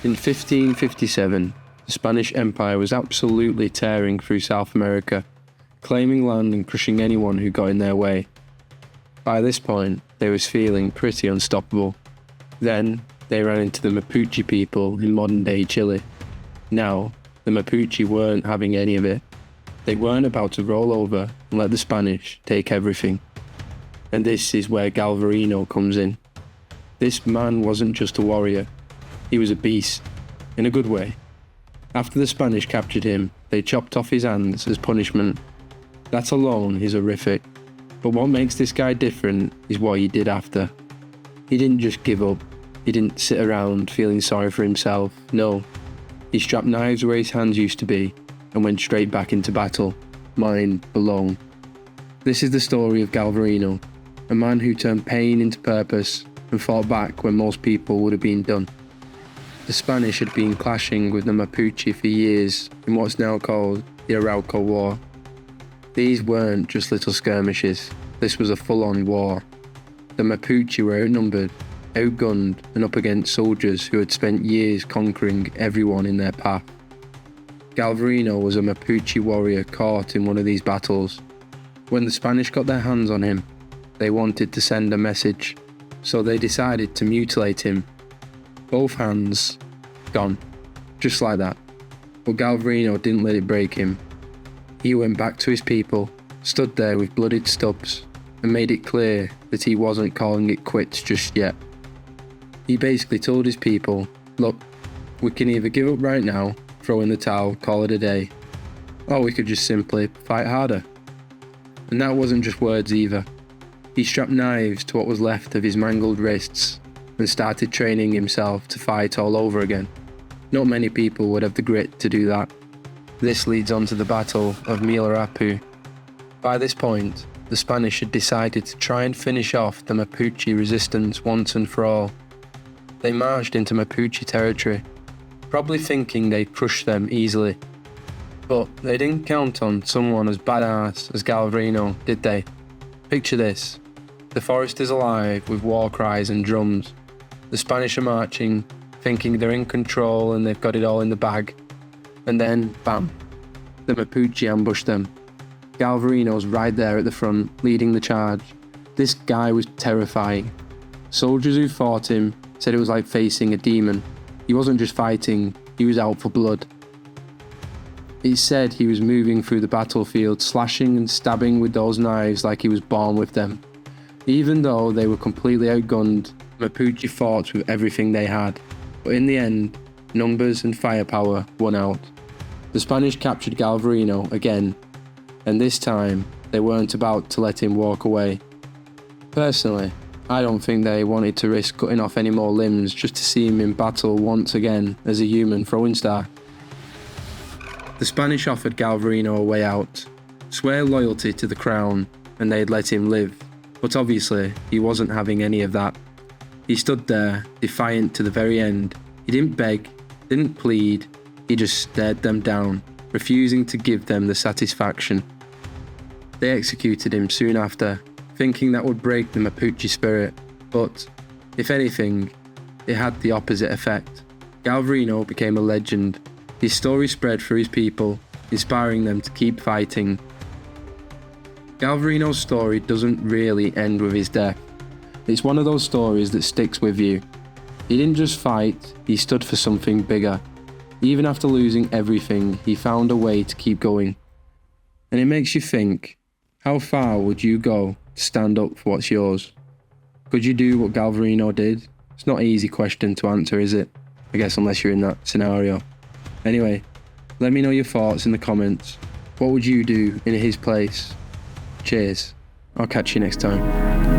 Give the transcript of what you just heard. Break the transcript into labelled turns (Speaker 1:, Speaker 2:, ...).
Speaker 1: In 1557, the Spanish Empire was absolutely tearing through South America, claiming land and crushing anyone who got in their way. By this point, they was feeling pretty unstoppable. Then, they ran into the Mapuche people in modern-day Chile. Now, the Mapuche weren't having any of it. They weren't about to roll over and let the Spanish take everything. And this is where Galvarino comes in. This man wasn't just a warrior, he was a beast, in a good way. After the Spanish captured him, they chopped off his hands as punishment. That alone is horrific, but what makes this guy different is what he did after. He didn't just give up, he didn't sit around feeling sorry for himself, no. He strapped knives where his hands used to be and went straight back into battle. Mine belong. This is the story of Galvarino, a man who turned pain into purpose and fought back when most people would have been done. The Spanish had been clashing with the Mapuche for years in what's now called the Arauco War. These weren't just little skirmishes, this was a full-on war. The Mapuche were outnumbered, outgunned and up against soldiers who had spent years conquering everyone in their path. Galvarino was a Mapuche warrior caught in one of these battles. When the Spanish got their hands on him, they wanted to send a message, so they decided to mutilate him. Both hands gone, just like that. But Galvarino didn't let it break him. He went back to his people, stood there with bloodied stubs, and made it clear that he wasn't calling it quits just yet. He basically told his people, look, we can either give up right now, throw in the towel, call it a day, or we could just simply fight harder. And that wasn't just words either. He strapped knives to what was left of his mangled wrists and started training himself to fight all over again. Not many people would have the grit to do that. This leads on to the Battle of Millarapue. By this point, the Spanish had decided to try and finish off the Mapuche resistance once and for all. They marched into Mapuche territory, probably thinking they'd crush them easily. But they didn't count on someone as badass as Galvarino, did they? Picture this. The forest is alive with war cries and drums. The Spanish are marching, thinking they're in control and they've got it all in the bag. And then, bam, the Mapuche ambushed them. Galvarino's right there at the front, leading the charge. This guy was terrifying. Soldiers who fought him said it was like facing a demon. He wasn't just fighting, he was out for blood. It said he was moving through the battlefield, slashing and stabbing with those knives like he was born with them. Even though they were completely outgunned, Mapuche fought with everything they had, but in the end, numbers and firepower won out. The Spanish captured Galvarino again, and this time they weren't about to let him walk away. Personally, I don't think they wanted to risk cutting off any more limbs just to see him in battle once again as a human throwing star. The Spanish offered Galvarino a way out, swear loyalty to the crown, and they'd let him live, but obviously he wasn't having any of that. He stood there, defiant to the very end. He didn't beg, didn't plead, he just stared them down, refusing to give them the satisfaction. They executed him soon after, thinking that would break the Mapuche spirit, but, if anything, it had the opposite effect. Galvarino became a legend. His story spread through his people, inspiring them to keep fighting. Galvarino's story doesn't really end with his death. It's one of those stories that sticks with you. He didn't just fight, he stood for something bigger. Even after losing everything, he found a way to keep going. And it makes you think, how far would you go to stand up for what's yours? Could you do what Galvarino did? It's not an easy question to answer, is it? I guess unless you're in that scenario. Anyway, let me know your thoughts in the comments. What would you do in his place? Cheers. I'll catch you next time.